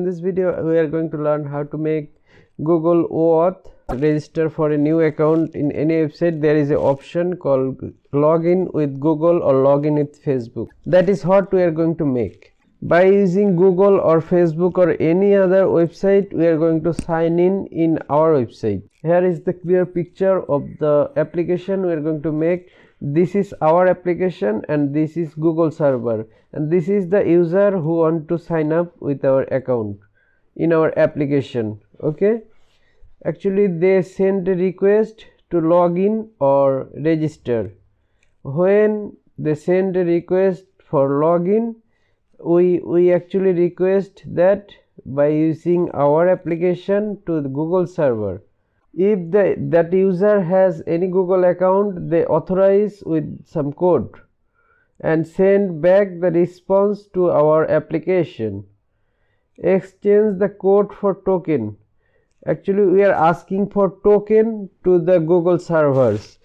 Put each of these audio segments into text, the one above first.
In this video we are going to learn how to make Google OAuth register for a new account in any website. There is an option called login with Google or login with Facebook. That is what we are going to make. By using Google or Facebook or any other website, we are going to sign in our website. Here is the clear picture of the application we are going to make. This is our application and this is Google server, and this is the user who want to sign up with our account in our application. Okay, actually they send a request to log in or register. When they send a request for login, we actually request that by using our application to the Google server. If that user has any Google account, they authorize with some code and send back the response to our application. Exchange the code for token. Actually we are asking for token to the Google servers.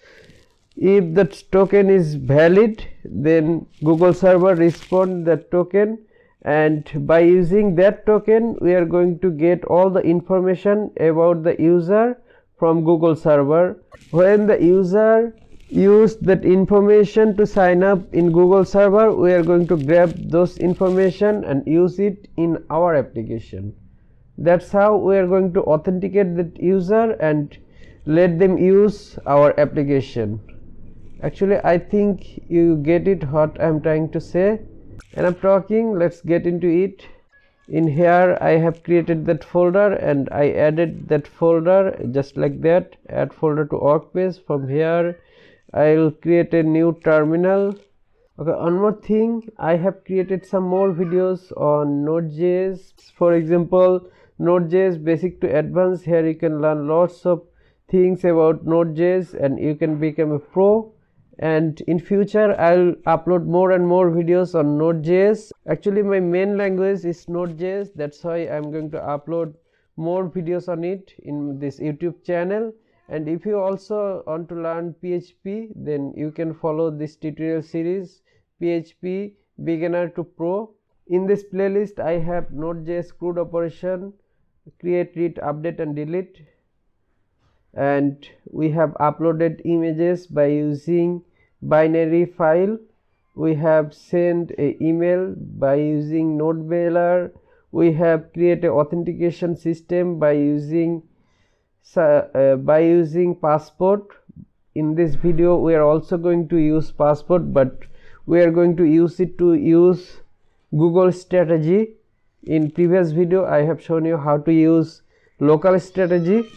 If that token is valid, then Google server respond that token, and by using that token we are going to get all the information about the user from Google server. When the user use that information to sign up in Google server, we are going to grab those information and use it in our application. That's how we are going to authenticate that user and let them use our application. Actually I think you get it what I'm trying to say, and I'm talking, let's get into it. In here I have created that folder and I added that folder just like that. Add folder to workspace. From here I will create a new terminal. Okay, one more thing, I have created some more videos on Node.js. For example, Node.js basic to advanced. Here you can learn lots of things about Node.js and you can become a pro. And in future I'll upload more and more videos on Node.js. Actually my main language is Node.js, that's why I'm going to upload more videos on it in this YouTube channel. And if you also want to learn PHP, then you can follow this tutorial series, PHP beginner to pro. In this playlist I have Node.js CRUD operation, create, read, update and delete. And we have uploaded images by using binary file. We have sent a email by using node mailer. We have created authentication system by using Passport. In this video we are also going to use Passport, but we are going to use it to use Google strategy. In previous video I have shown you how to use local strategy,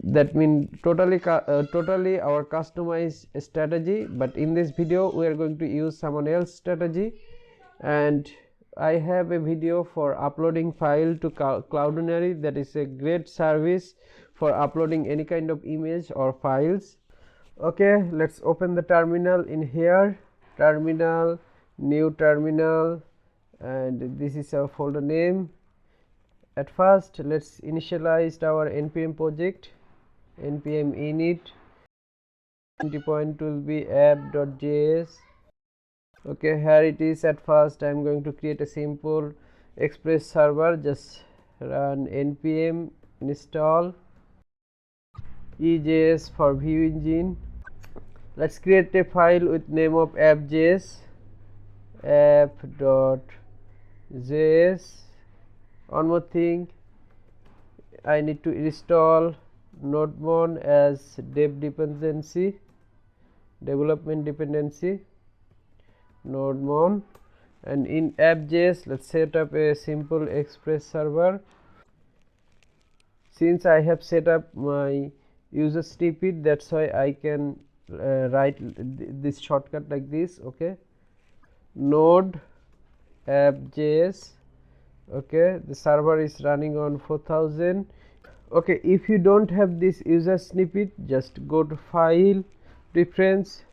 that means totally our customized strategy, but in this video we are going to use someone else's strategy. And I have a video for uploading file to Cloudinary. That is a great service for uploading any kind of image or files. Okay, let's open the terminal. In here, terminal, new terminal, and this is our folder name. At first let's initialize our npm project. Npm init entry point will be app.js. okay, here it is. At first I'm going to create a simple express server. Just run npm install ejs for view engine. Let's create a file with name of app.js, app.js. One more thing, I need to install nodemon as development dependency, nodemon. And in app.js let's set up a simple express server. Since I have set up my user snippet, that's why I can write this shortcut like this. Okay, node app.js. okay, the server is running on 4000. okay, if you don't have this user snippet, just go to file, preference,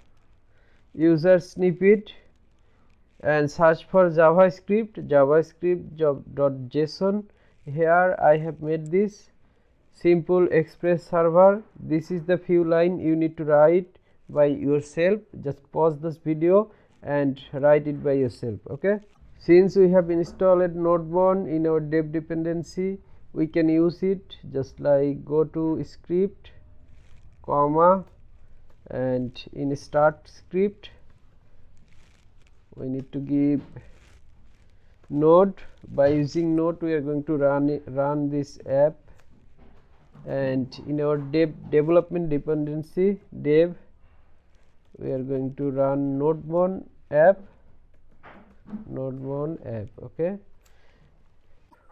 user snippet, and search for javascript.json. here I have made this simple express server. This is the few line you need to write by yourself. Just pause this video and write it by yourself. Okay, Since we have installed nodemon in our dev dependency, we can use it just like go to script, comma, and in start script we need to give node. By using node we are going to run this app, and in our development dependency dev we are going to run nodemon app.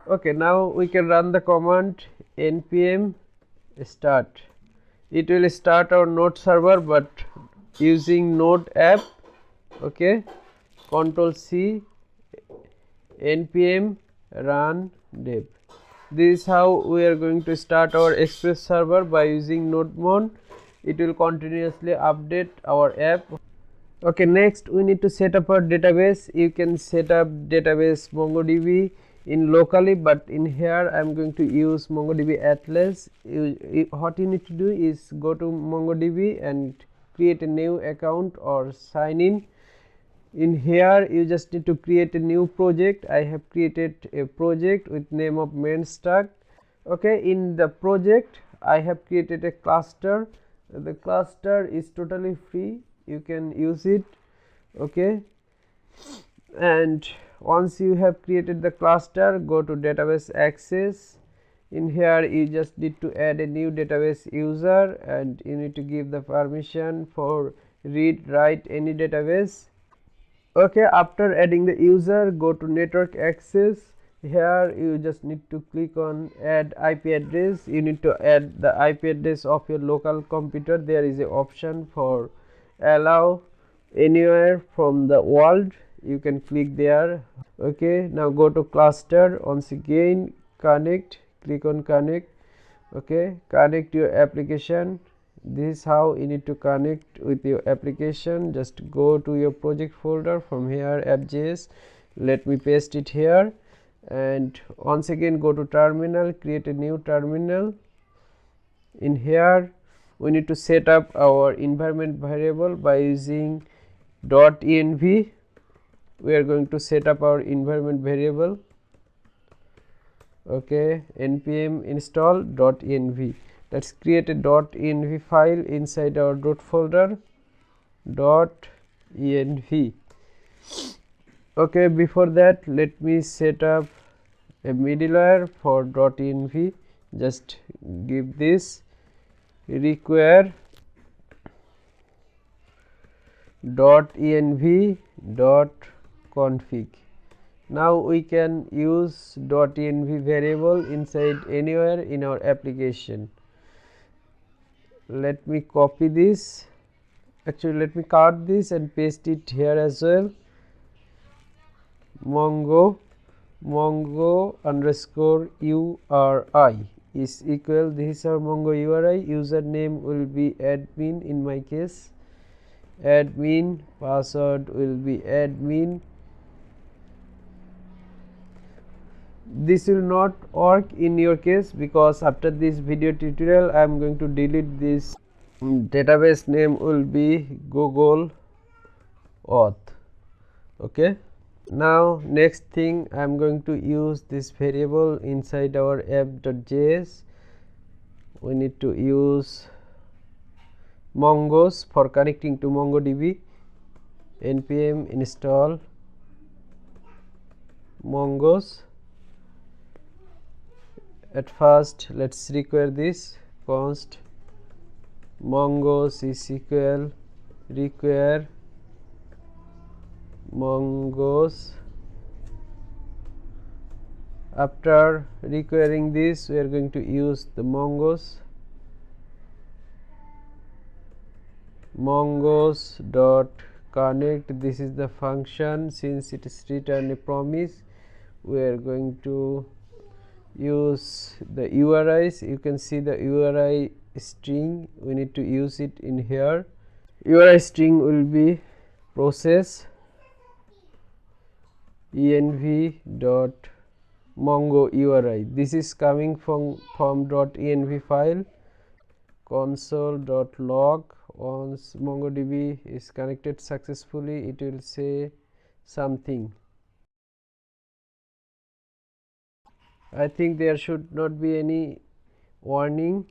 Okay, now we can run the command npm start. It will start our node server but using node app. Okay, Control C, npm run dev. This is how we are going to start our express server by using nodemon. It will continuously update our app. Okay, next we need to set up our database. You can set up database MongoDB in locally, but in here I am going to use MongoDB atles. What you need to do is go to MongoDB and create a new account or sign in. In here you just need to create a new project. I have created a project with name of main stack. Okay, in the project I have created a cluster. The cluster is totally free, you can use it. Okay, and once you have created the cluster, go to database access. In here you just need to add a new database user and you need to give the permission for read write any database. Okay, after adding the user, go to network access. Here you just need to click on add IP address. You need to add the IP address of your local computer. There is a option for allow anywhere from the world. You can click there. Okay, now go to cluster. Once again connect, click on connect. Okay, connect your application. This is how you need to connect with your application. Just go to your project folder, from here app.js. Let me paste it here, and once again go to terminal, create a new terminal. In here we need to set up our environment variable by using .env. We are going to set up our environment variable. Okay, npm install .env. Let's create a .env file inside our root folder. .env. Okay, before that let me set up a middleware for .env. Just give this require .env.config. Now we can use .env variable inside anywhere in our application. Let me copy this. Actually, let me cut this and paste it here as well. mongo underscore URI is equal, this is our mongo URI. Username will be admin in my case, admin. Password will be admin. This will not work in your case because after this video tutorial I am going to delete this. Database name will be Google OAuth. Okay, now next thing I am going to use this variable inside our app.js. We need to use mongos for connecting to MongoDB. npm install mongos. At first let's require this const mongos is equal require mongos. After requiring this, we are going to use the mongos dot connect. This is the function. Since it is return a promise, we are going to use the URIs. You can see the URI string, we need to use it in here. URI string will be process env dot mongo URI. This is coming from .env file. console.log. Once MongoDB is connected successfully, it will say something. I think there should not be any warning.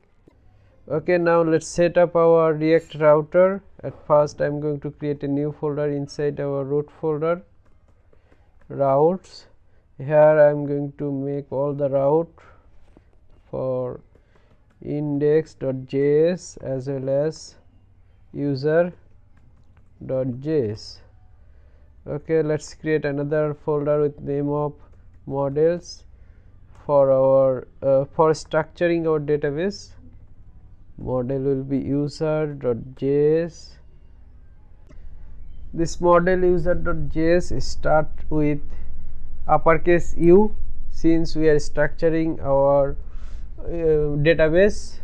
Okay, now let's set up our React router. At first I'm going to create a new folder inside our root folder, routes. Here I'm going to make all the route for index.js as well as user.js. Okay, let's create another folder with name of models for our for structuring our database. Model will be user.js. This model user.js start with uppercase U, since we are structuring our database.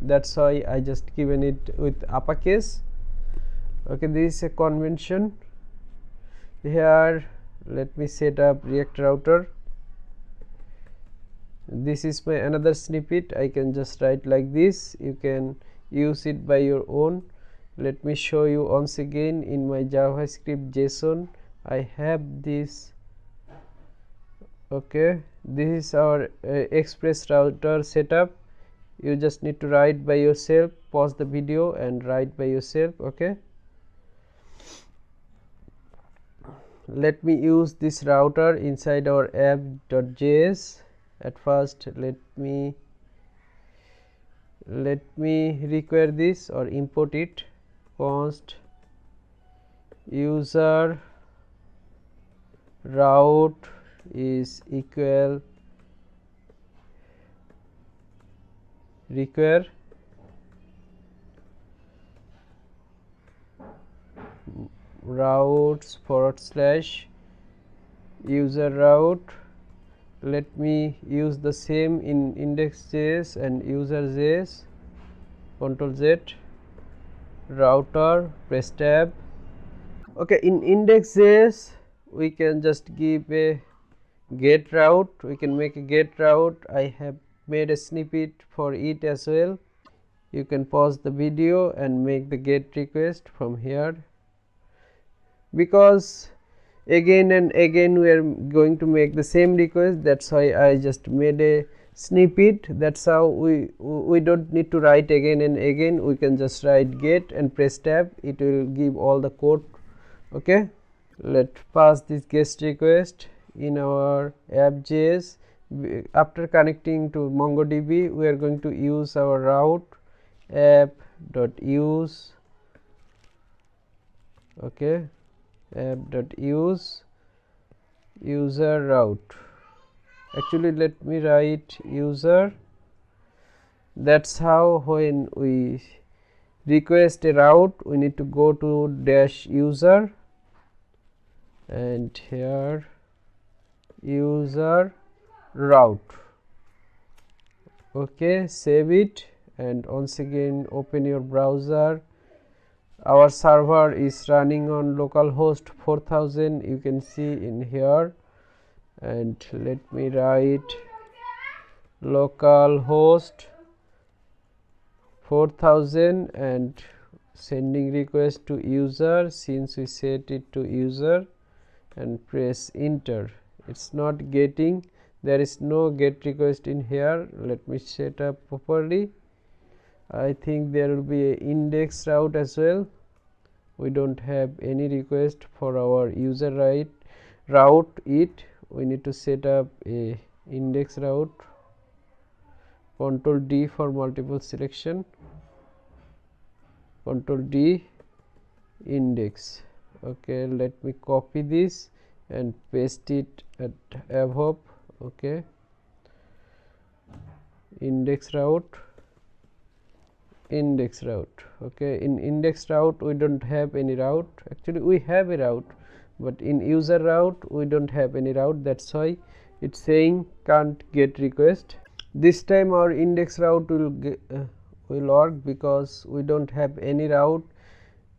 That's why I just given it with uppercase. Okay, this is a convention. Here let me set up React router. This is my another snippet. I can just write like this. You can use it by your own. Let me show you once again in my JavaScript JSON. I have this. Okay, this is our express router setup. You just need to write by yourself. Pause the video and write by yourself. Okay, let me use this router inside our app.js. At first let me require this or import it. Const user route is equal require routes / user route. Let me use the same in index.js and user.js. Ctrl Z, router, press tab. Okay, in index.js we can just give a get route. We can make a get route. I have made a snippet for it as well. You can pause the video and make the get request from here. Because again and again we are going to make the same request, that's why I just made a snippet. That's how we don't need to write again and again. We can just write get and press tab. It will give all the code. Okay, let's pass this guest request in our app.js. After connecting to MongoDB, we are going to use our route app.use. Okay, app.use user route. Actually let me write user. That's how when we request a route we need to go to dash user and here user route. Okay, save it and once again open your browser. Our server is running on localhost 4000. You can see in here, and let me write localhost 4000 and sending request to user, since we set it to user, and press enter. It's not getting, there is no get request in here. Let me set up properly. I think there will be a index route as well. We don't have any request for our user route it. We need to set up a index route. Ctrl D for multiple selection. Ctrl D index. Okay, let me copy this and paste it at above. Okay, index route. Okay, in index route we don't have any route. Actually we have a route, but in user route we don't have any route. That's why it's saying can't get request. This time our index route will work because we don't have any route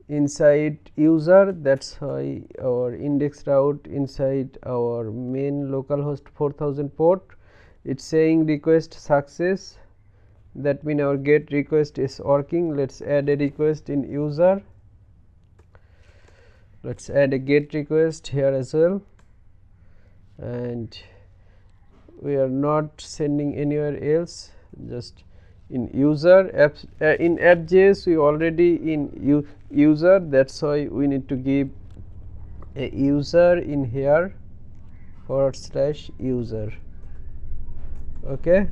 inside user. That's why our index route inside our main localhost 4000 port, it's saying request success. That means our get request is working. Let's add a request in user. Let's add a get request here as well, and we are not sending anywhere else, just in user apps. In app.js we already in user, that's why we need to give a user in here / user. Okay,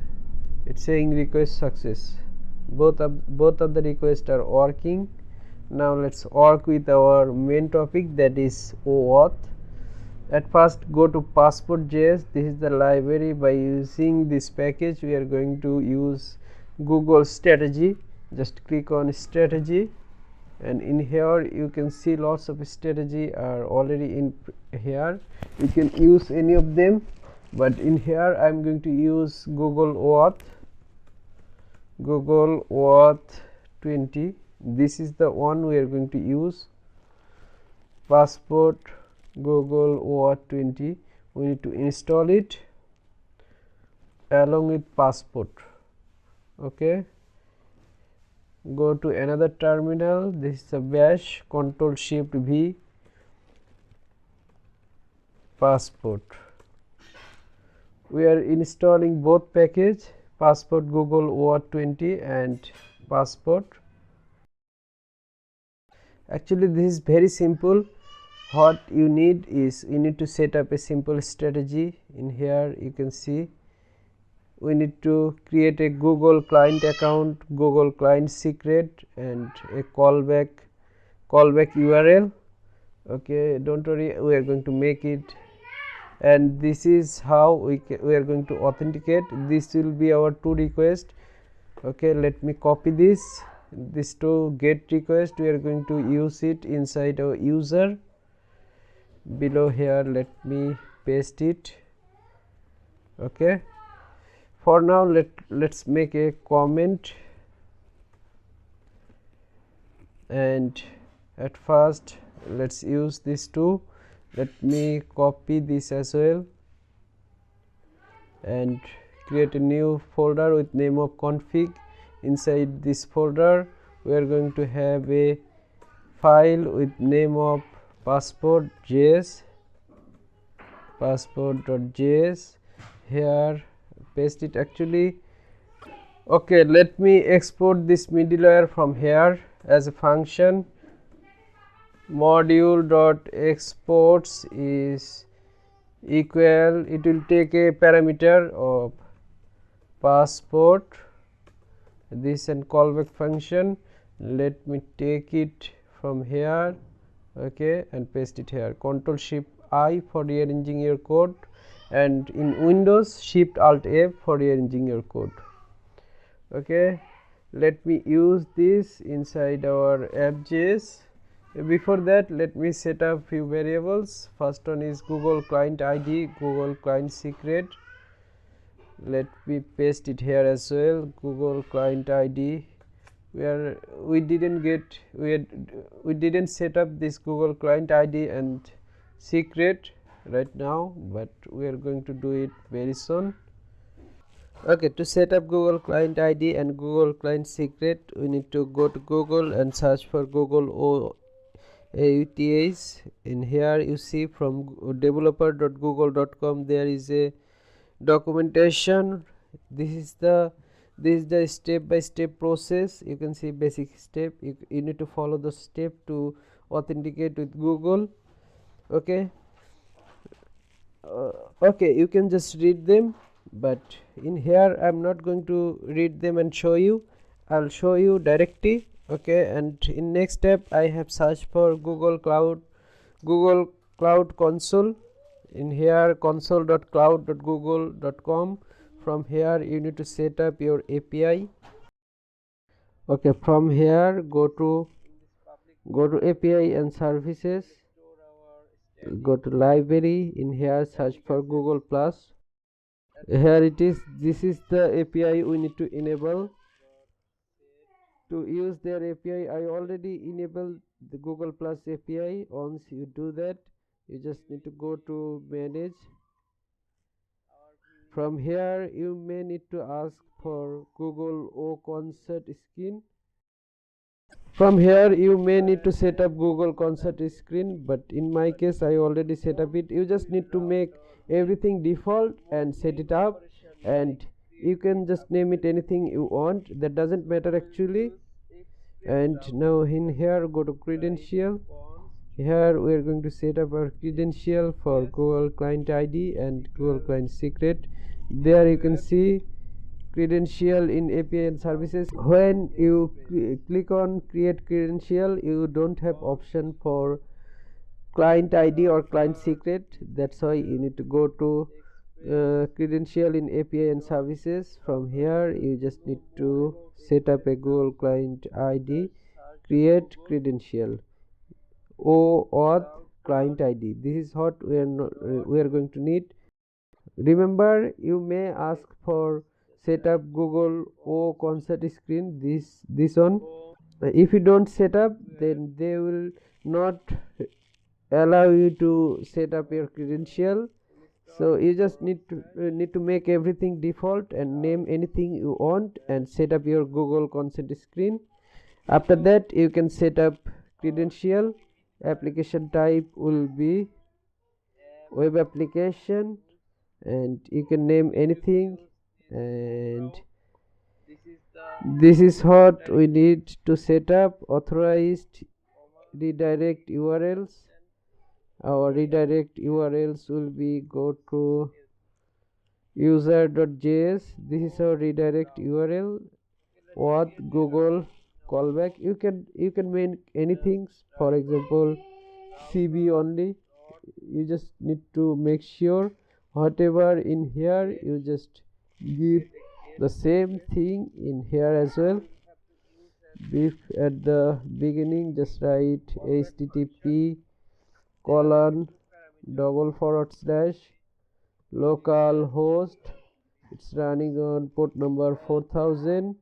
it's saying request success. Both of the requests are working. Now let's work with our main topic, that is OAuth. At first go to Passport.js. This is the library. By using this package we are going to use Google strategy. Just click on strategy, and in here you can see lots of strategy are already in here. You can use any of them, but in here I am going to use Google OAuth 20. This is the one we are going to use. Passport Google OAuth 20. We need to install it along with Passport. Okay, go to another terminal. This is a bash, Ctrl+Shift+V, Passport. We are installing both package, Passport Google OAuth 20 and Passport. Actually this is very simple. What you need is, you need to set up a simple strategy. In here you can see we need to create a Google client account, Google client secret, and a callback URL. Okay, don't worry, we are going to make it, and this is how we are going to authenticate. This will be our two requests. Okay, let me copy this to get request. We are going to use it inside our user. Below here let me paste it. Okay, for now let's make a comment, and at first let's use this two. Let me copy this as well and create a new folder with name of config. Inside this folder we are going to have a file with name of Passport.js. Here paste it. Actually, okay, let me export this middleware from here as a function. Module.exports is equal, it will take a parameter of passport, this and callback function. Let me take it from here. Okay, and paste it here. Ctrl+Shift+I for rearranging your code, and in Windows Shift+Alt+F for rearranging your code. Okay, let me use this inside our app.js. Before that, let me set up few variables. First one is Google client ID, Google client secret. Let me paste it here as well. Google client ID, where we didn't set up this Google client ID and secret right now, but we are going to do it very soon. Okay, to set up Google client ID and Google client secret, we need to go to Google and search for Google OAuth. In here you see from developer.google.com there is a documentation. This is the step-by-step process. You can see basic step. You need to follow the step to authenticate with Google. Okay, okay, you can just read them, but in here I'm not going to read them and show you. I'll show you directly. Okay, and in next step I have searched for Google Cloud Console. In here console.cloud.google.com. From here you need to set up your API. Okay, from here go to API and services, go to library. In here search for Google Plus. Here it is. This is the API we need to enable. To use their API, I already enabled the Google Plus API. Once you do that, you just need to go to manage. From here you may need to ask for Google OConsert screen. From here you may need to set up Google concert screen, but in my case I already set up it. You just need to make everything default and set it up, and you can just name it anything you want, that doesn't matter actually. And now in here, go to credential. Here we are going to set up our credential for Google Client ID and Google Client Secret. There you can see credential in API and services. When you click on create credential, you don't have option for client ID or client secret. That's why you need to go to credential in API and services. From here you just need to set up a Google Client ID, create credential, OAuth client ID. This is what we are going to need. Remember, you may ask for set up Google O concert screen, this one. If you don't set up, then they will not allow you to set up your credential. So you just need to make everything default and name anything you want and set up your Google consent screen. After that, you can set up credential. Application type will be web application, and you can name anything. And this is what we need to set up. Authorized redirect URLs. Our redirect URLs will be go to user.js. This is our redirect URL. What Google callback. You can make anything. For example, CB only. You just need to make sure whatever in here, you just give the same thing in here as well. If at the beginning, just write http :// localhost. It's running on port number 4000,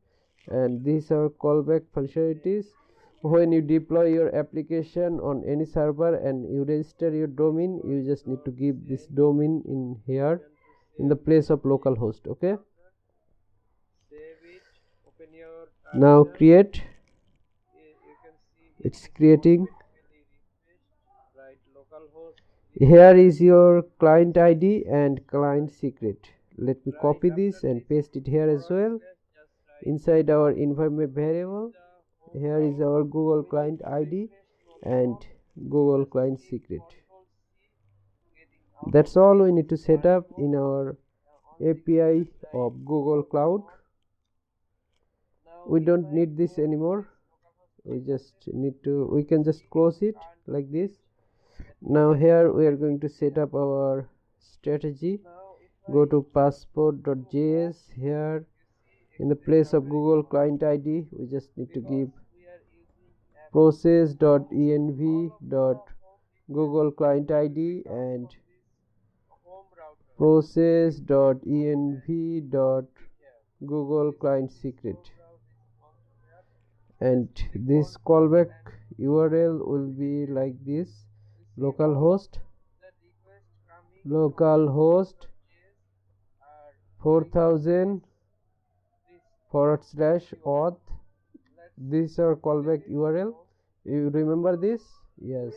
and these are callback functionalities. When you deploy your application on any server and you register your domain, you just need to give this domain in here in the place of localhost. Okay, now create. It's creating. Here is your client ID and client secret. Let me copy this and paste it here as well inside our environment variable. Here is our Google Client ID and Google Client Secret. That's all we need to set up in our API of Google Cloud. We don't need this anymore. We can just close it like this. Now here we are going to set up our strategy. Go to Passport.js. Here in the place of Google Client ID, we just need to give process.env.google client ID and process.env.google client secret. And this callback URL will be like this: localhost 4000 /auth. This is our callback URL. You remember this? Yes.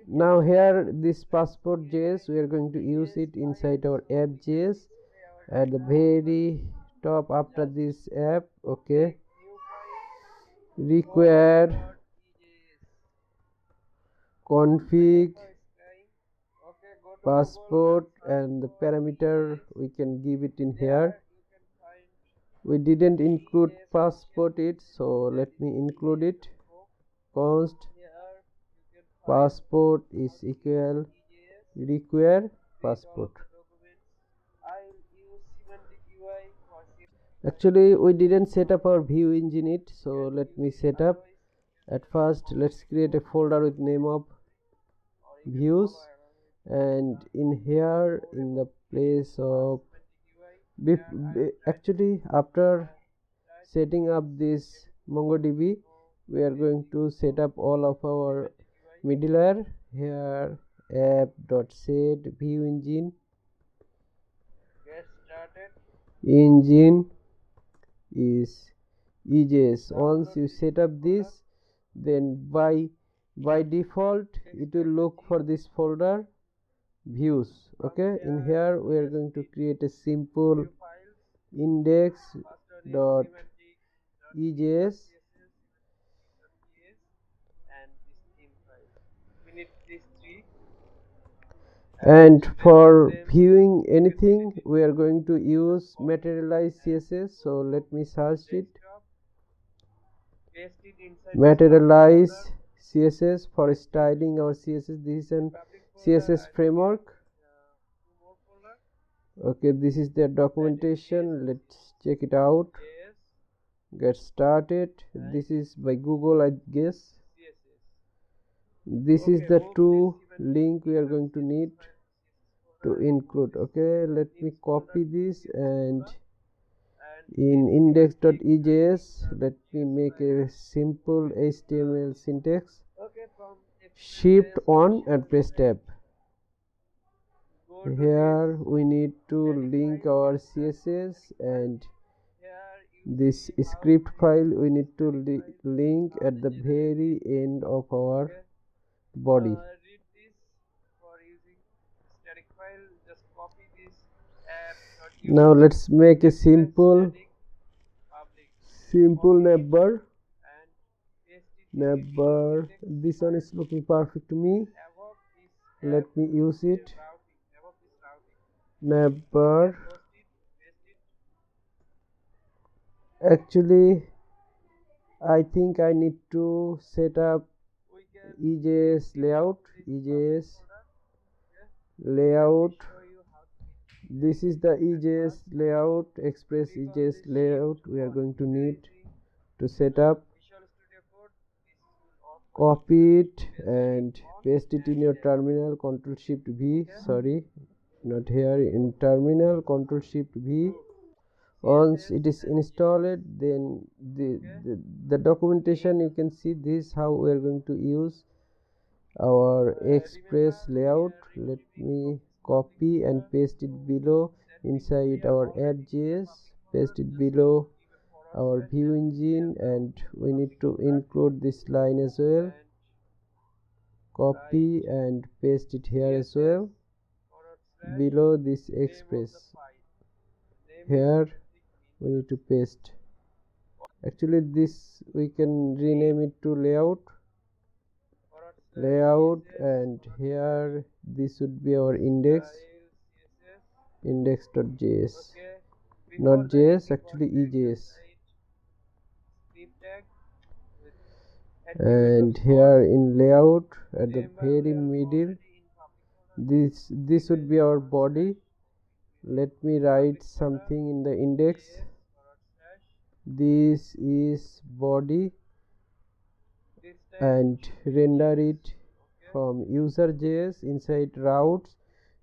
Now here this Passport.js, we are going to use it inside our app.js at the very top after this app. Okay, require config passport, and the parameter we can give it in here. We didn't include passport it, so let me include it. Const passport is equal require passport. Actually, we didn't set up our view engine it, so let me set up. At first, let's create a folder with name of views, and in here in the place of actually after setting up this MongoDB, we are going to set up all of our middleware. Here app.set view engine is EJS. Once you set up this, then by default it will look for this folder views. Okay, in here we are going to create a simple index.ejs and for viewing anything we are going to use materialize css. So let me search it, materialize css for styling our css. This is an css framework. Okay, this is their documentation. Let's check it out. Get started. This is by Google, I guess. This is the two link we are going to need to include. Okay, let me copy this, and in index.ejs let me make a simple HTML syntax. Shift on and press tab. Here we need to link our css, and this script file we need to link at the very end of our body. Now let's make a simple navbar. This one is looking perfect to me. Let me use it. Navbar. Actually I think I need to set up EJS layout. This is the EJS layout, express EJS layout we are going to need to set up. Copy it and paste it in your terminal. Ctrl Shift V. Sorry, not here, in terminal. Ctrl Shift V. Once it is installed, then the documentation you can see. This how we are going to use our express layout. Let me copy and paste it below inside our app.js. Paste it below our view engine, and we need to include this line as well. Copy and paste it here as well below this express. Here we need to paste. Actually this we can rename it to layout, and here this would be our index.js, not js, actually ejs. And here in layout at the very middle, this would be our body. Let me write something in the index. This is body, and render it from user.js inside routes.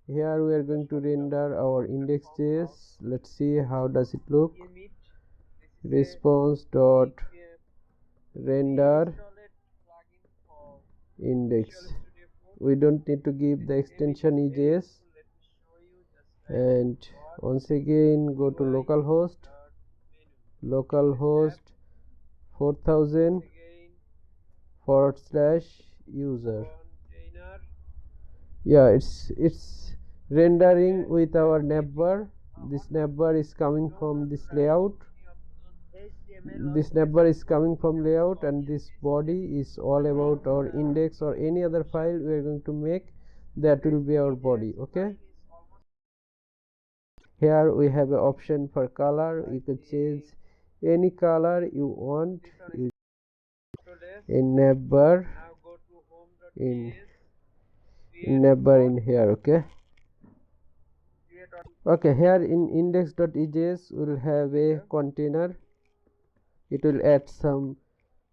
Here we are going to render our index.js. Let's see how does it look. Response dot render index. We don't need to give the extension ejs. And once again go to localhost 4000 /user. Yeah, it's rendering with our navbar. This navbar is coming from this layout. And this body is all about our index or any other file we are going to make. That will be our body. Okay, here we have an option for color. You can change any color you want in navbar, in here. Okay, here in index.ejs we will have a container. It will add some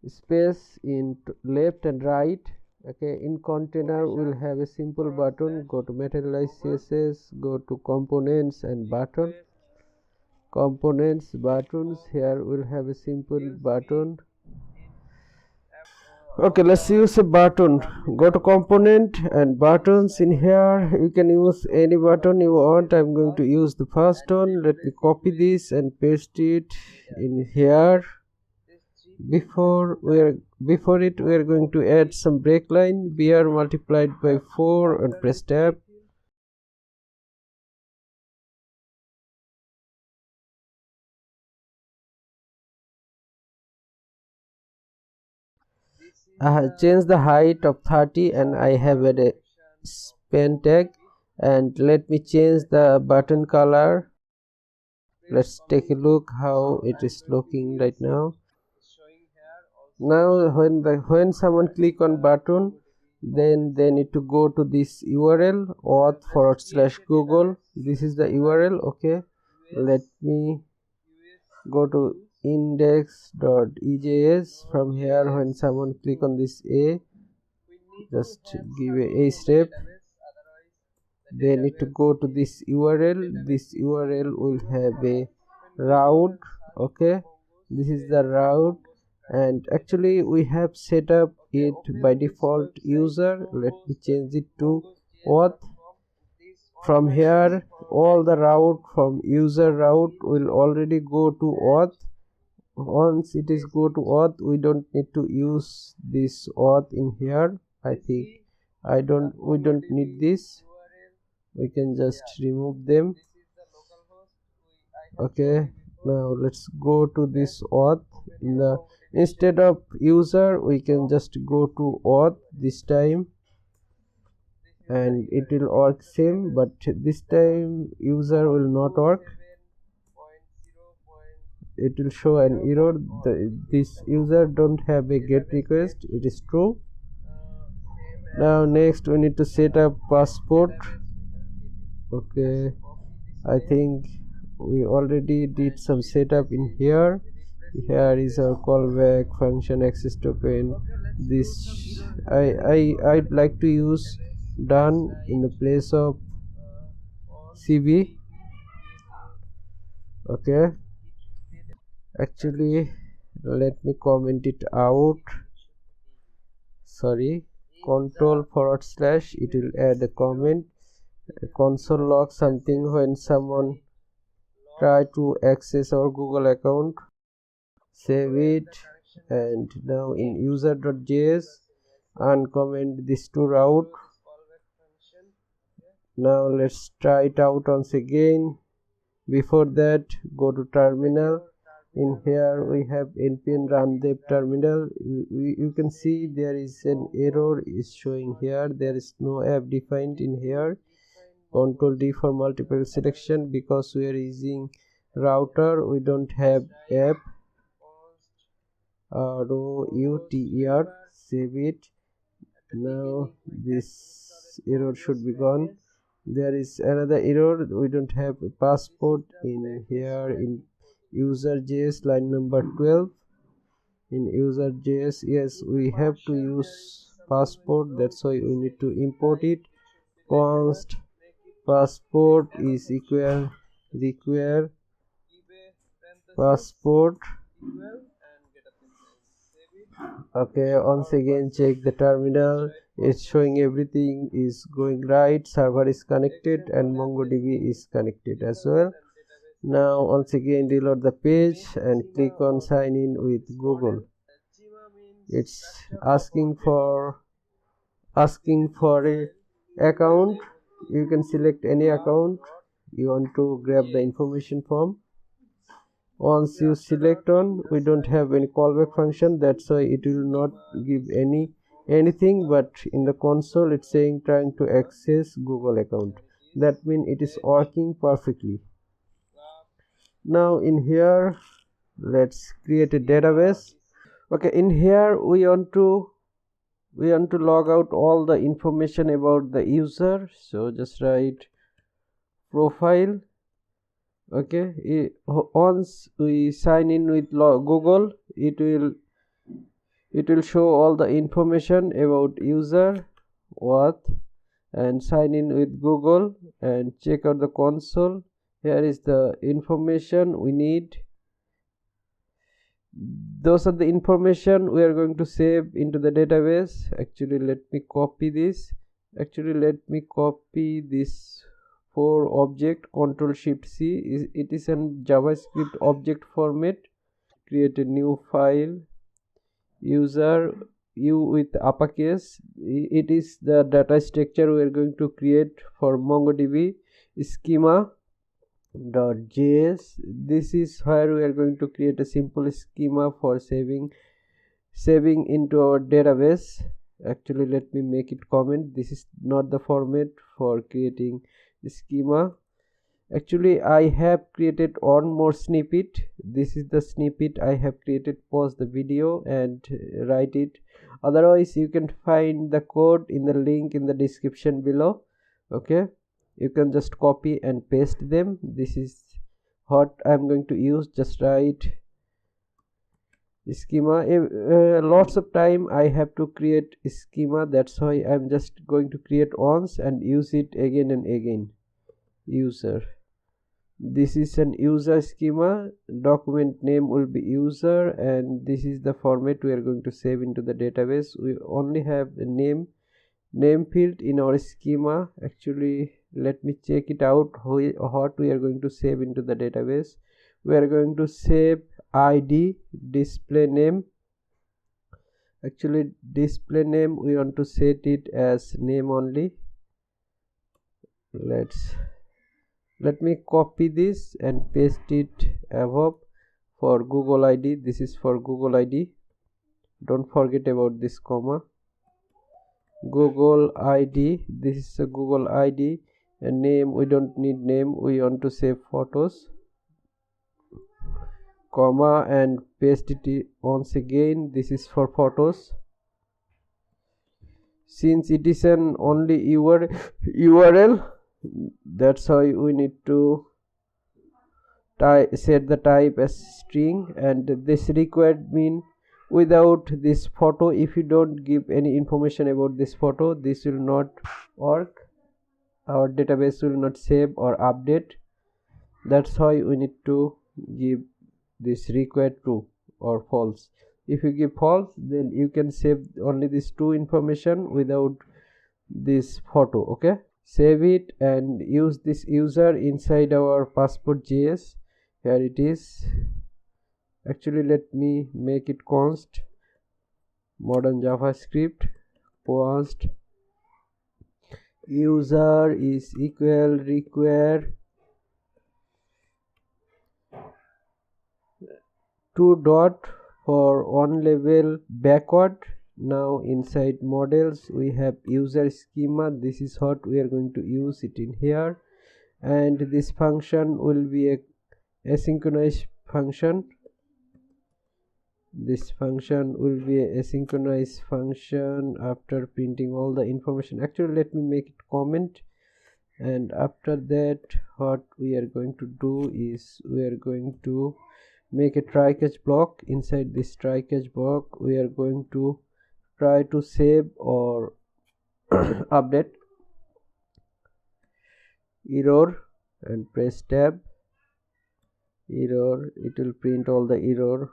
space in left and right. Okay, in container we will have a simple button. Go to materialize css, go to components and buttons. Here we will have a simple button. Okay, let's use a button. Go to component and buttons. In here you can use any button you want. I'm going to use the first one. Let me copy this and paste it in here. Before it we are going to add some break line. Br multiplied by 4 and press tab. I have changed the height of 30 and I have a span tag, and let me change the button color. Let's take a look how it is looking right now. Now when someone click on button, then they need to go to this URL auth/google. This is the URL. Okay, let me go to index.ejs. From here, when someone click on this A, just give a step. They need to go to this URL. This URL will have a route. Okay, this is the route, and actually we have set up it by default user. Let me change it to auth. From here, all the route from user route will already go to auth. Once it is go to auth, we don't need to use this auth in here. I think we don't need this. We can just remove them. Okay, now let's go to this auth. Instead of user, we can just go to auth this time, and it will work same, but this time user will not work. It will show an error. This user don't have a get request. It is true. Now next we need to set up passport. Okay, I think we already did some setup in here. Here is our callback function access token. This I'd like to use done in the place of cv. Okay, actually let me comment it out. Sorry, control /, it will add a comment. Console log something when someone try to access our Google account. Save it, and now in user.js uncomment this to route. Now let's try it out once again. Before that, go to terminal. In here we have npm run dev terminal. You can see there is an error is showing here. There is no app defined in here. Control D for multiple selection. Because we are using router, we don't have app. router. Save it. Now this error should be gone. There is another error. We don't have a passport in here in user.js line number 12. In user.js, yes, we have to use passport. That's why we need to import it. Const passport is equal require passport. Okay, once again check the terminal. It's showing everything is going right. Server is connected and MongoDB is connected as well. Now once again reload the page and click on sign in with Google. It's asking for a account. You can select any account you want to grab the information from. Once you select on, we don't have any callback function, that's why it will not give anything, but in the console it's saying trying to access Google account. That means it is working perfectly. Now in here, let's create a database. Okay, in here we want to log out all the information about the user. So just write profile. Okay, once we sign in with Google, it will show all the information about user what, and sign in with Google and check out the console. Here is the information we need. Those are the information we are going to save into the database. Actually let me copy this. For object, Control Shift C. It is in JavaScript object format. Create a new file. User U with uppercase. It is the data structure we are going to create for MongoDB. Schema.js. This is where we are going to create a simple schema for saving saving into our database. Actually, let me make it comment. This is not the format for creating schema. Actually, I have created one more snippet. This is the snippet I have created. Pause the video and write it. Otherwise, you can find the code in the link in the description below. Okay, you can just copy and paste them. This is what I'm going to use. Just write schema. Lots of time I have to create schema, that's why I'm just going to create once and use it again and again. User, this is an user schema. Document name will be user, and this is the format we are going to save into the database. We only have the name field in our schema. Actually, let me check it out what we are going to save into the database. We are going to save id display name. Actually, display name we want to set it as name only. Let me copy this and paste it above for Google ID. This is for Google ID. Don't forget about this comma. Google ID, this is a Google ID. And name, we don't need name, we want to save photos, comma, and paste it once again. This is for photos. Since it is an only URL, that's why we need to set the type as string, and this required mean without this photo. If you don't give any information about this photo, this will not work. Our database will not save or update. That's why we need to give this required true or false. If you give false, then you can save only this two information without this photo. Okay, save it and use this user inside our Passport.js. Here it is. Actually, let me make it const modern JavaScript const user is equal require 2 dot for one level backward. Now inside models we have user schema. This is what we are going to use it in here, and this function will be a asynchronous function. This function will be a asynchronous function after printing all the information. Actually, let me make it comment, and after that what we are going to do is we are going to make a try catch block. Inside this try catch block we are going to try to save or update error and press tab. Error, it will print all the error.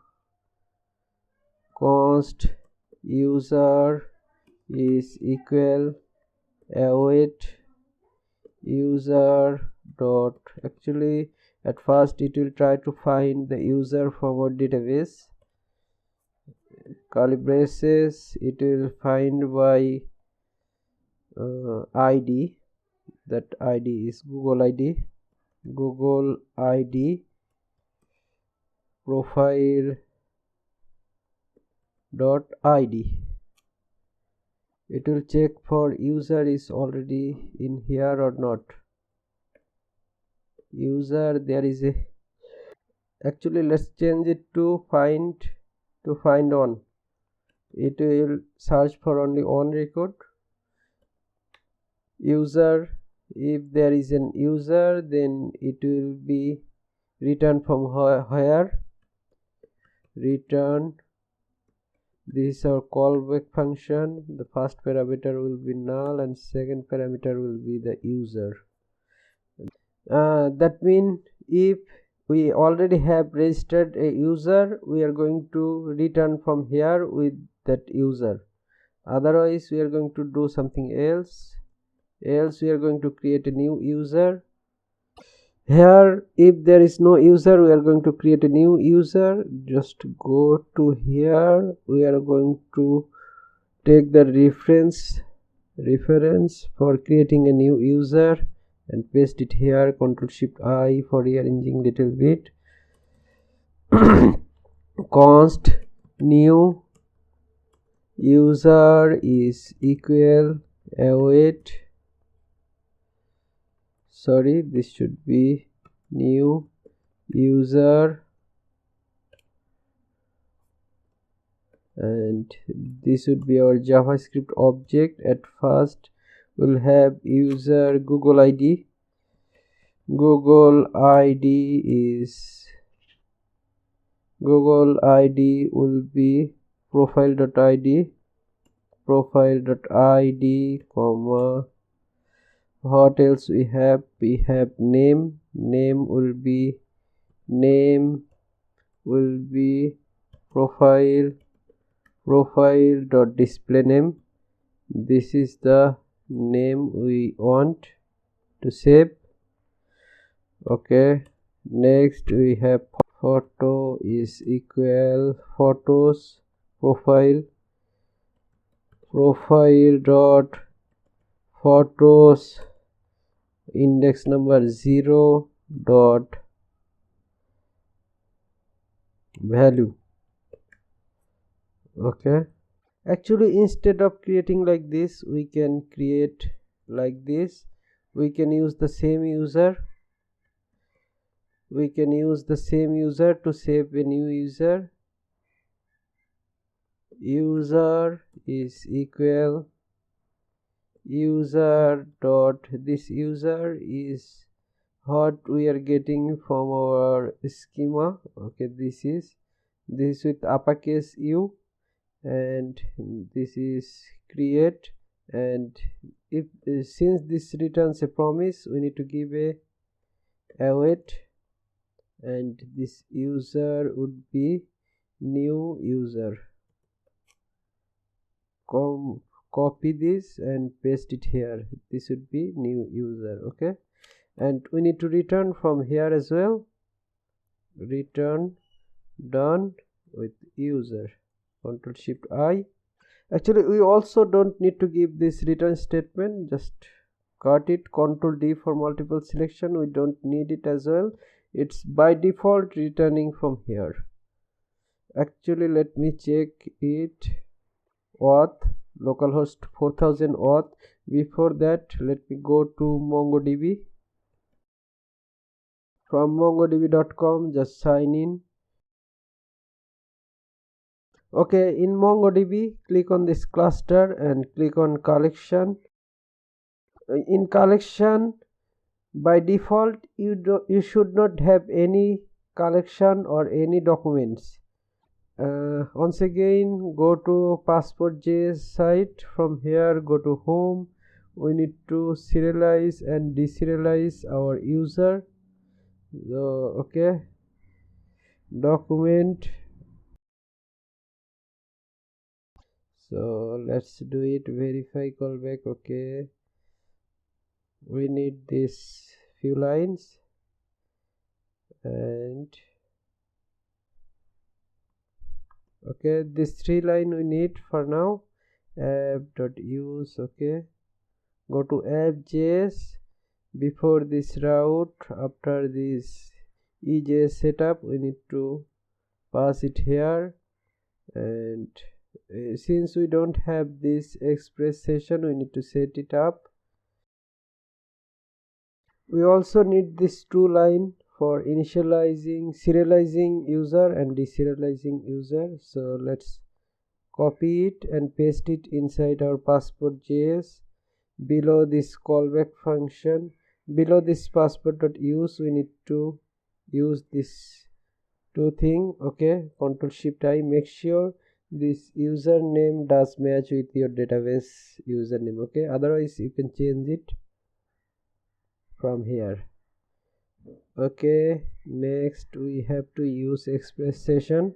Const user is equal await user dot. Actually, at first it will try to find the user from our database. Curly braces, it will find by ID. That ID is Google ID. Google ID profile dot ID. It will check for user is already in here or not. User, there is a, actually let's change it to find on. It will search for only one record. User, if there is an user, then it will be return from where. Return, this is our callback function. The first parameter will be null and second parameter will be the user. That means if we already have registered a user, we are going to return from here with that user. Otherwise we are going to do something else. We are going to create a new user. Here, if there is no user, we are going to create a new user. Just go to here. We are going to take the reference for creating a new user and paste it here. Ctrl Shift I for rearranging little bit. Const new user is equal await, sorry, this should be new user, and this would be our JavaScript object. At first we'll have user Google ID. Google ID will be profile.id, comma, what else we have name will be profile.display name. This is the name we want to save. Okay, next we have photo is equal photos profile dot photos index number 0 dot value. Okay, actually instead of creating like this, we can create like this. We can use the same user to save a new user. User is equal user dot, this user is what we are getting from our schema. Okay, this is with uppercase U, and this is create, and if since this returns a promise, we need to give a await, and this user would be new user. Copy this and paste it here. This would be new user. Okay, and we need to return from here as well. Return done with user. Control Shift I. Actually we also don't need to give this return statement, just cut it. Control D for multiple selection, we don't need it as well. It's by default returning from here. Actually let me check it. Auth localhost 4000 auth. Before that, let me go to MongoDB. From mongodb.com, just sign in. Okay, in MongoDB, click on this cluster and click on collection. In collection, by default, you should not have any collection or any documents. Once again, go to Passport.js site. From here, go to home. We need to serialize and deserialize our user. Okay, document. So let's do it. Verify callback. Okay, we need this few lines, and okay, this 3 line we need for now. App.use. Okay, go to app.js. Before this route, after this EJS setup, we need to pass it here, and since we don't have this express session, we need to set it up. We also need this 2 line for initializing, serializing user and deserializing user. So let's copy it and paste it inside our Passport.js. Below this callback function, below this passport.use, we need to use this 2 thing. Okay, Control Shift I. Make sure this username does match with your database username. Okay, otherwise you can change it from here. Okay, next we have to use express session.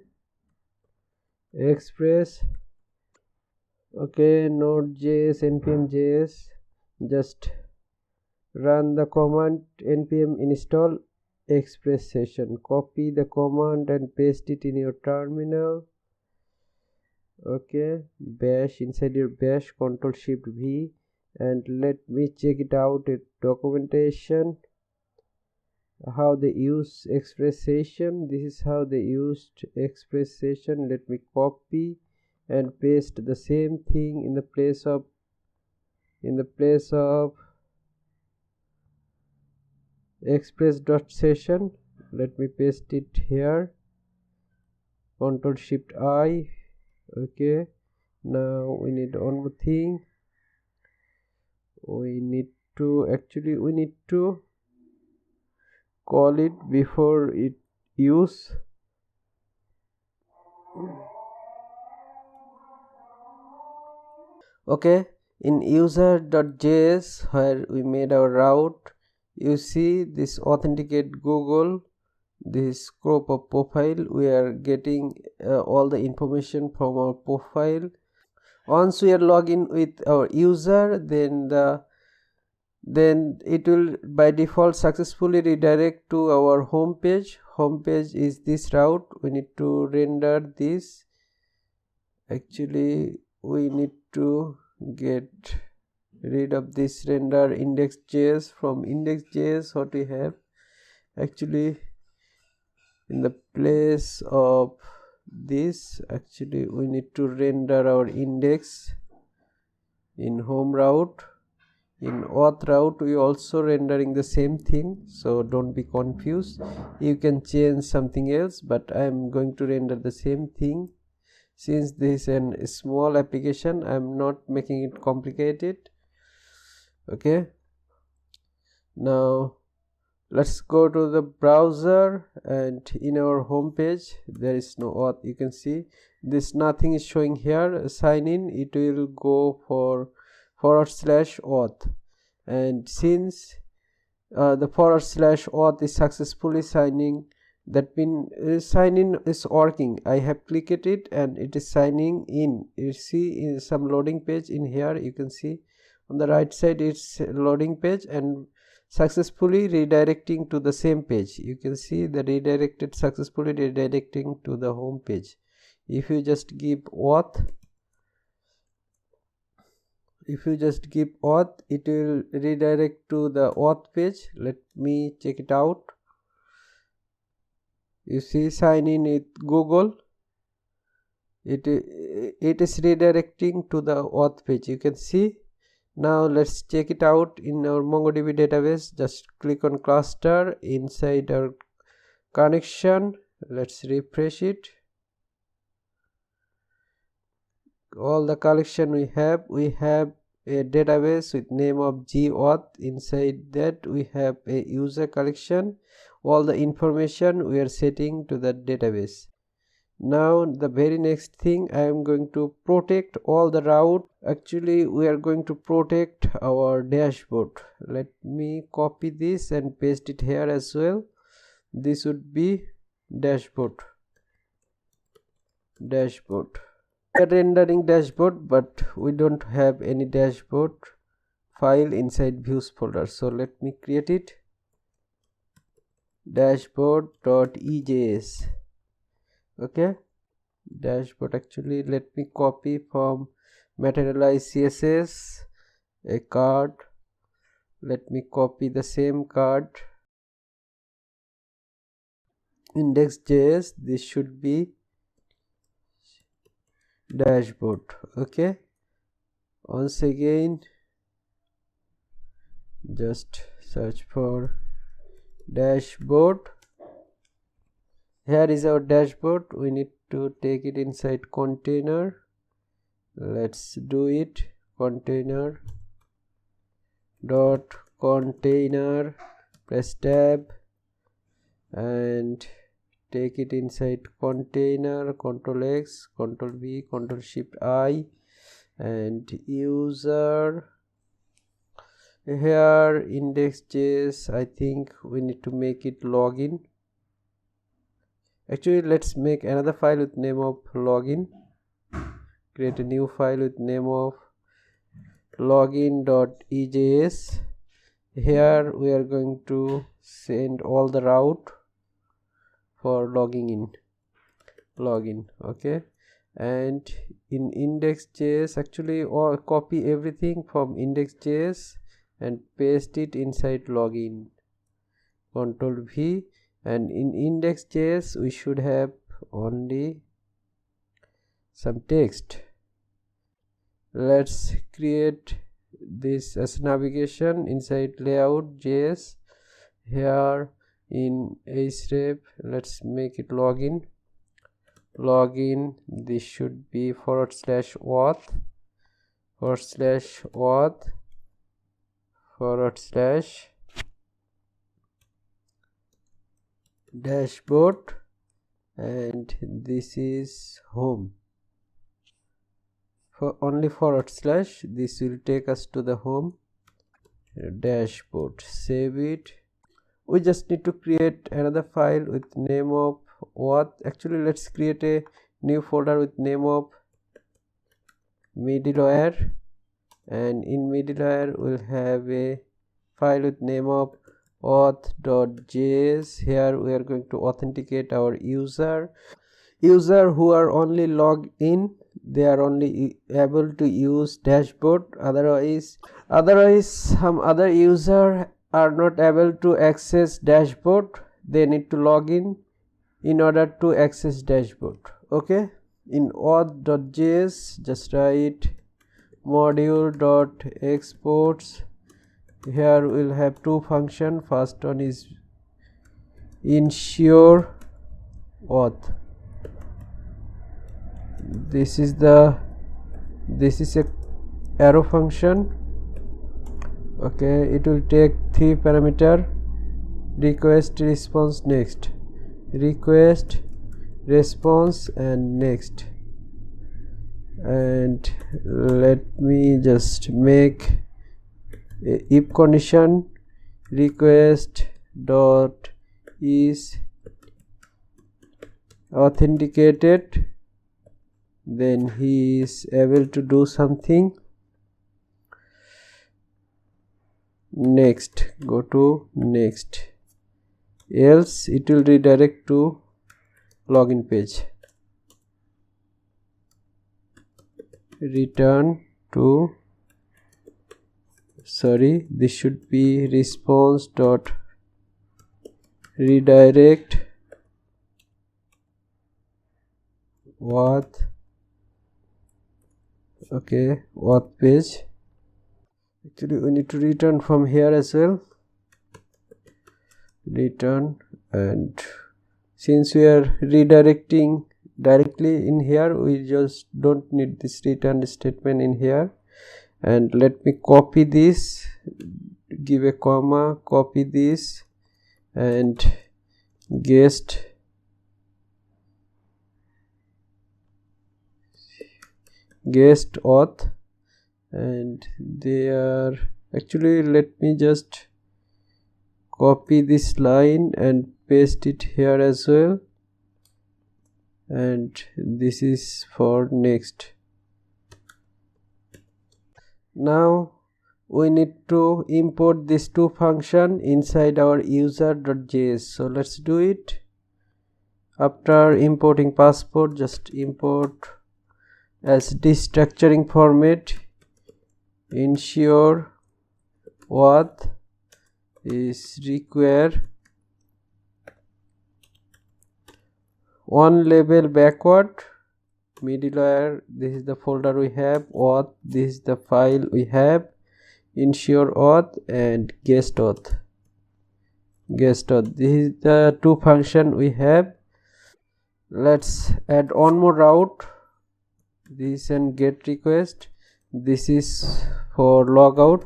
Express. Okay, Node.js npm.js, just run the command npm install express session. Copy the command and paste it in your terminal. Okay, bash, inside your bash, Control Shift V, and let me check it out at documentation how they use express session. This is how they used express session. Let me copy and paste the same thing in the place of express.session. Let me paste it here. Ctrl Shift I. Okay, now we need one more thing. We need to call it before it use. Okay, in user.js where we made our route, you see this authenticate Google, this crop of profile. We are getting all the information from our profile. Once we are login with our user, then it will by default successfully redirect to our home page. Home page is this route. We need to render this. Actually, we need to get rid of this render index.js. From index.js, what we have, actually in the place of this, actually we need to render our index in home route. In auth route we also rendering the same thing, so don't be confused. You can change something else, but I am going to render the same thing. Since this is a small application, I am not making it complicated. Okay, now let's go to the browser, and in our home page there is no auth. You can see this, nothing is showing here. Sign in, it will go for /auth, and since the /auth is successfully signing, that means sign in is working. I have clicked it and it is signing in. You see in some loading page in here, you can see on the right side it's loading page and successfully redirecting to the same page. You can see the successfully redirecting to the home page. If you just give auth, it will redirect to the auth page. Let me check it out. You see, sign in with Google, it is redirecting to the auth page. You can see. Now let's check it out in our MongoDB database. Just click on cluster inside our connection. Let's refresh it. All the collection we have a database with name of gauth. Inside that we have a user collection. All the information we are setting to the database. Now the very next thing, I am going to protect all the route. Actually we are going to protect our dashboard. Let me copy this and paste it here as well. This would be dashboard. We are rendering dashboard, but we don't have any dashboard file inside views folder, so let me create it. Dashboard.ejs. okay, dashboard. Actually let me copy from materialize css a card. Let me copy the same card. Index.js, this should be dashboard. Okay, once again just search for dashboard. Here is our dashboard. We need to take it inside container. Let's do it. Container press tab and take it inside container. Ctrl X, Ctrl V, Ctrl Shift I, and user. Here index.js, I think we need to make it login. Actually let's make another file with name of login. Create a new file with name of login.ejs. Here we are going to send all the route for login. Okay, and in index.js, actually or copy everything from index.js and paste it inside login. Ctrl V, and in index.js we should have only some text. Let's create this as navigation inside layout.js. Here in href, let's make it login. This should be /auth /dashboard, and this is home. For only / this will take us to the home dashboard. Save it. We just need to create another file with name of auth. Actually, let's create a new folder with name of middleware, and in middleware we'll have a file with name of auth.js. Here we are going to authenticate our user who are only logged in. They are only able to use dashboard. Otherwise some other user are not able to access dashboard. They need to log in order to access dashboard. Okay, in auth.js just write module.exports. Here we'll have two functions. First one is ensure auth. This is a arrow function. Okay, it will take 3 parameter: request, response, next. Request, response, and next. And let me just make a if condition: request dot is authenticated, then he is able to do something. Next, go to next, else it will redirect to login page. Return to, sorry, this should be response dot redirect auth. Okay, auth page. Actually we need to return from here as well. Return, and since we are redirecting directly in here, we just don't need this return statement in here. And let me copy this, give a comma, copy this, and guest auth, and they are actually, let me just copy this line and paste it here as well, and this is for next. Now we need to import these two functions inside our user.js. So let's do it. After importing passport, just import as destructuring format ensure auth is require one level backward. Middleware, this is the folder we have. Auth, this is the file we have. Ensure auth and guest auth. This is the two function we have. Let's add one more route. This and get request. This is for logout,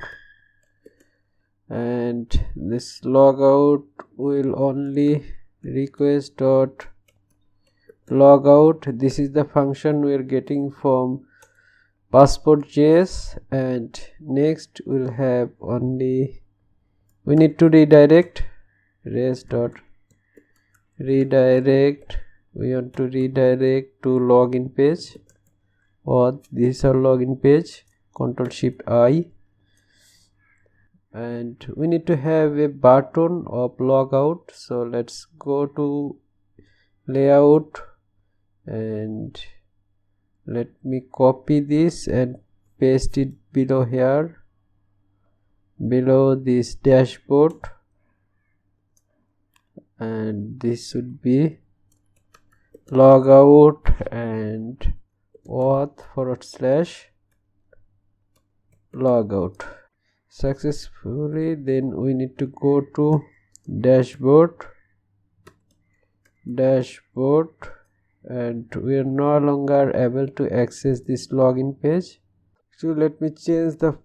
and this logout will only request dot logout. This is the function we are getting from Passport.js. And next we'll have only, we need to redirect res dot redirect. We want to redirect to login page, or this is our login page. Ctrl Shift I, and we need to have a button of logout. So let's go to layout, and let me copy this and paste it below here, below this dashboard, and this should be logout and auth / logout successfully. Then we need to go to dashboard, and we are no longer able to access this login page. So let me change the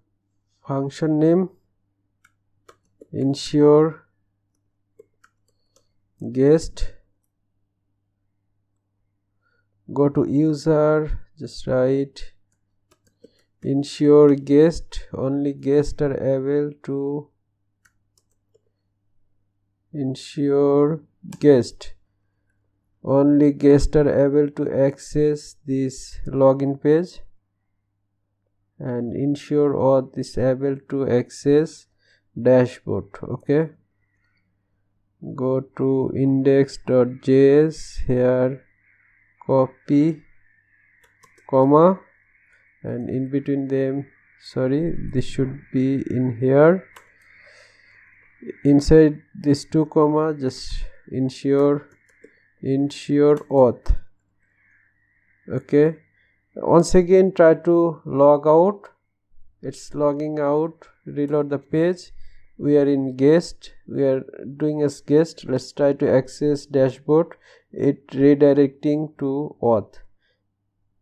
function name, ensure guest. Go to user, just write ensure guest, only guests are able to ensure guest, only guests are able to access this login page, and ensure auth is able to access dashboard. Okay, go to index.js, here copy comma, and in between them, sorry, this should be in here, inside this 2 comma, just ensure auth. Okay, once again try to log out. It's logging out. Reload the page. We are in guest, we are doing as guest. Let's try to access dashboard. It redirecting to auth.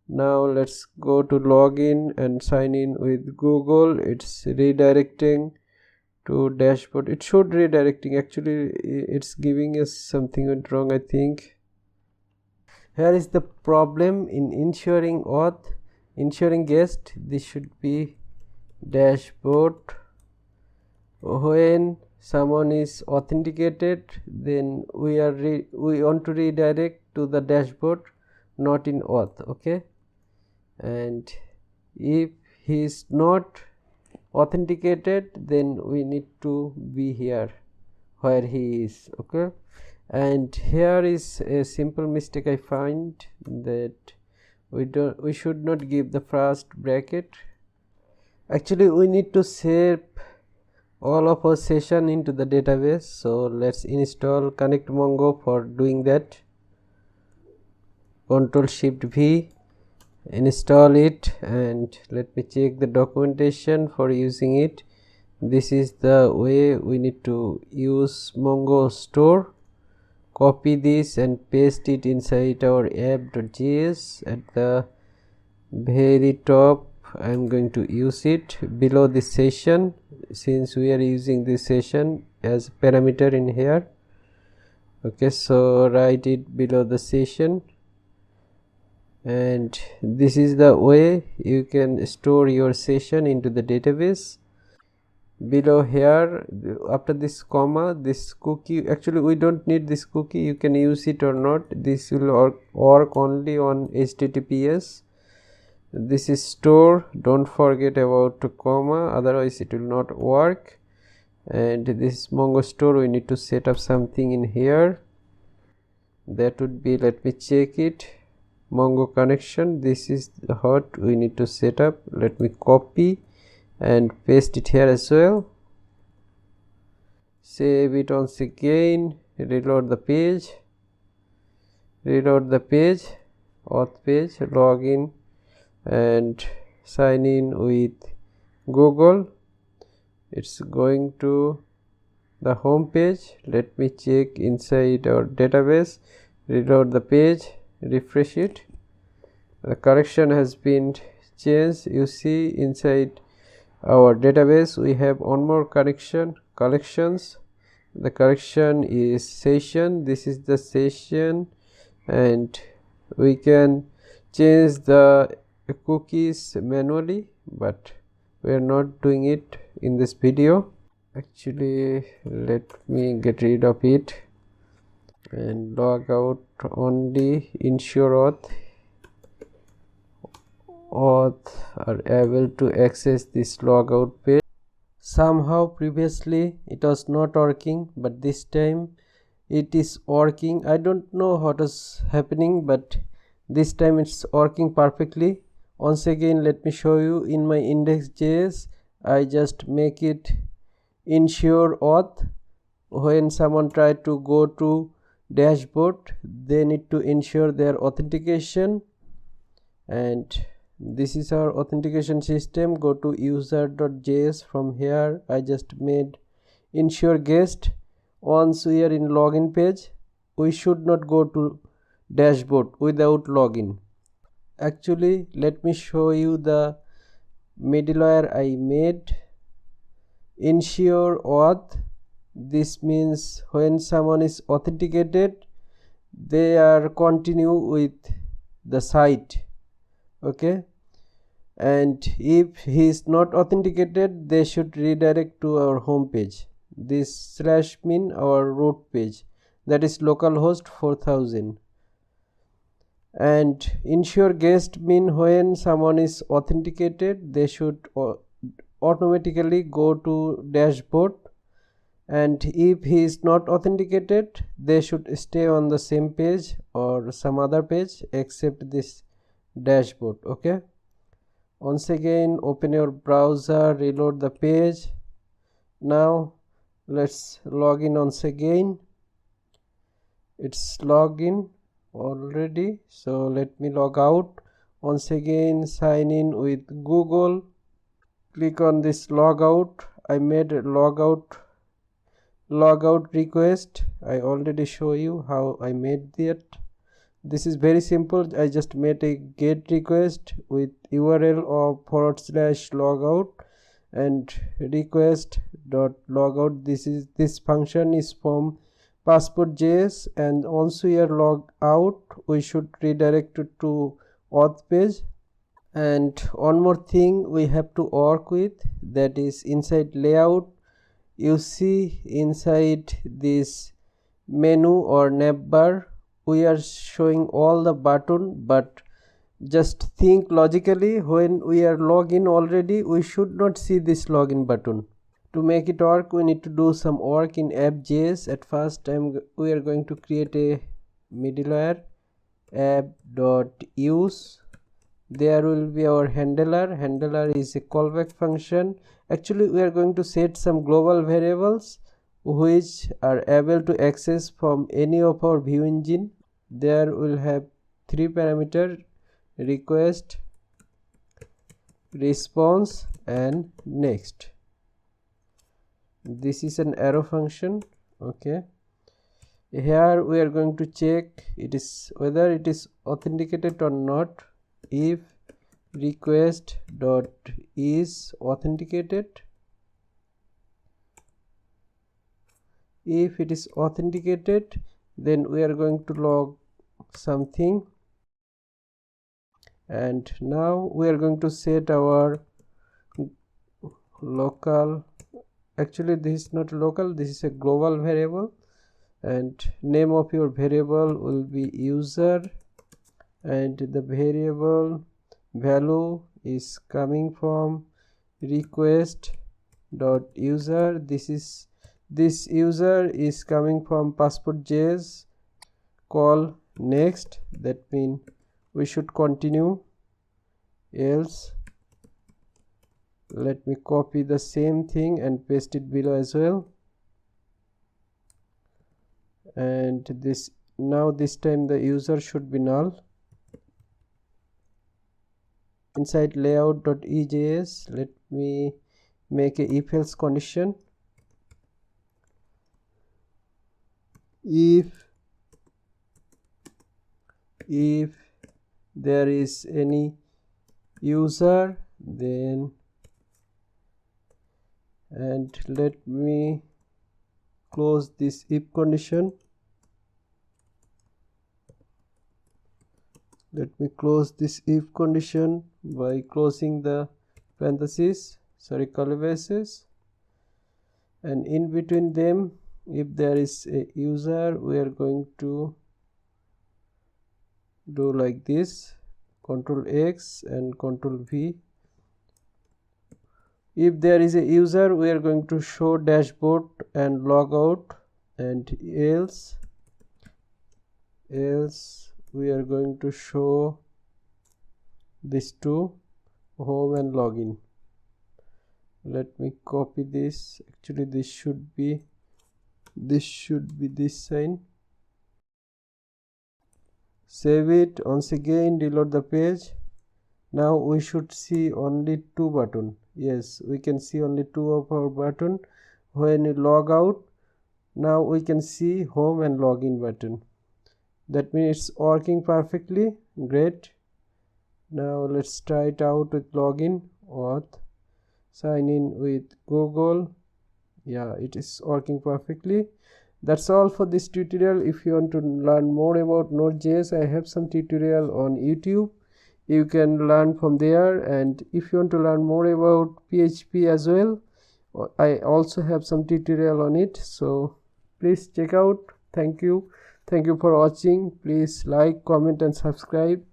Now let's go to login and sign in with Google. It's redirecting to dashboard. It should redirecting, actually it's giving us something went wrong, I think. Here is the problem in ensuring auth, ensuring guest. This should be dashboard. When someone is authenticated, then we want to redirect to the dashboard, not in auth. Okay, and if he is not authenticated, then we need to be here where he is. Okay, and here is a simple mistake I find, that we should not give the first bracket. Actually we need to save all of our session into the database, so let's install connect mongo. For doing that, Ctrl+Shift+V, install it, and let me check the documentation for using it. This is the way we need to use Mongo store. Copy this and paste it inside our app.js. At the very top I am going to use it below this session, since we are using this session as parameter in here. Okay, so write it below the session, and this is the way you can store your session into the database. Below here, after this comma, this cookie, actually we don't need this cookie, you can use it or not. This will work only on HTTPS. This is store, don't forget about the comma, otherwise it will not work. And this Mongo store, we need to set up something in here. That would be, let me check it, Mongo connection. This is what we need to set up. Let me copy and paste it here as well. Save it once again, reload the page, auth page, login and sign in with Google. It's going to the home page. Let me check inside our database, reload the page, refresh it. The correction has been changed. You see inside our database we have one more collections. The correction is session. This is the session, and we can change the cookies manually, but we are not doing it in this video. Actually, let me get rid of it and log out only. Ensure auth are able to access this logout page. Somehow previously it was not working, but this time it is working. I don't know what is happening, but this time it's working perfectly. Once again, let me show you. In my index.js, I just make it ensure auth. When someone try to go to dashboard, they need to ensure their authentication, and this is our authentication system. Go to user.js. From here I just made ensure guest. Once we are in login page, we should not go to dashboard without login. Actually, let me show you the middleware I made. Ensure auth. This means when someone is authenticated, they are continue with the site. Okay, and if he is not authenticated, they should redirect to our home page. This slash mean our root page, that is localhost 4000. And ensure guest mean when someone is authenticated, they should automatically go to dashboard, and if he is not authenticated, they should stay on the same page or some other page except this dashboard. Okay, once again open your browser, reload the page. Now let's log in once again. It's login already, so let me log out. Once again sign in with Google. Click on this logout. I made a logout request. I already show you how I made that. This is very simple. I just made a get request with URL of /logout and request.logout. This function is from Passport.js, and once we are logged out, we should redirect to auth page. And one more thing we have to work with, that is inside layout. You see inside this menu or navbar, we are showing all the button, but just think logically, when we are login already, we should not see this login button. To make it work, we need to do some work in app.js. At first we are going to create a middleware app.use. There will be our handler is a callback function. Actually, we are going to set some global variables which are able to access from any of our view engine. There will have 3 parameters: request, response, and next. This is an arrow function. Okay, here we are going to check whether it is authenticated or not. If request dot is authenticated, if it is authenticated, then we are going to log something. And now we are going to set our local, actually this is not local, this is a global variable, and name of your variable will be user, and the variable value is coming from request dot user. This user is coming from Passport.js. Call next, that means we should continue, else. Let me copy the same thing and paste it below as well. And this time the user should be null. Inside layout.ejs, let me make a if else condition. If there is any user, then, and let me close this if condition. Let me close this if condition by closing the curly braces, and in between them, if there is a user, we are going to do like this: Ctrl X and Ctrl V. If there is a user, we are going to show dashboard and logout, and else we are going to show these two, home and login. Let me copy this. Actually this should be this sign. Save it. Once again reload the page. Now we should see only two buttons. Yes, we can see only two of our button. When you log out, now we can see home and login button. That means it's working perfectly. Great. Now let's try it out with login auth. Sign in with Google. Yeah, it is working perfectly. That's all for this tutorial. If you want to learn more about Node.js, I have some tutorial on YouTube. You can learn from there, and if you want to learn more about PHP as well, I also have some tutorial on it, so please check out. Thank you for watching. Please like, comment and subscribe.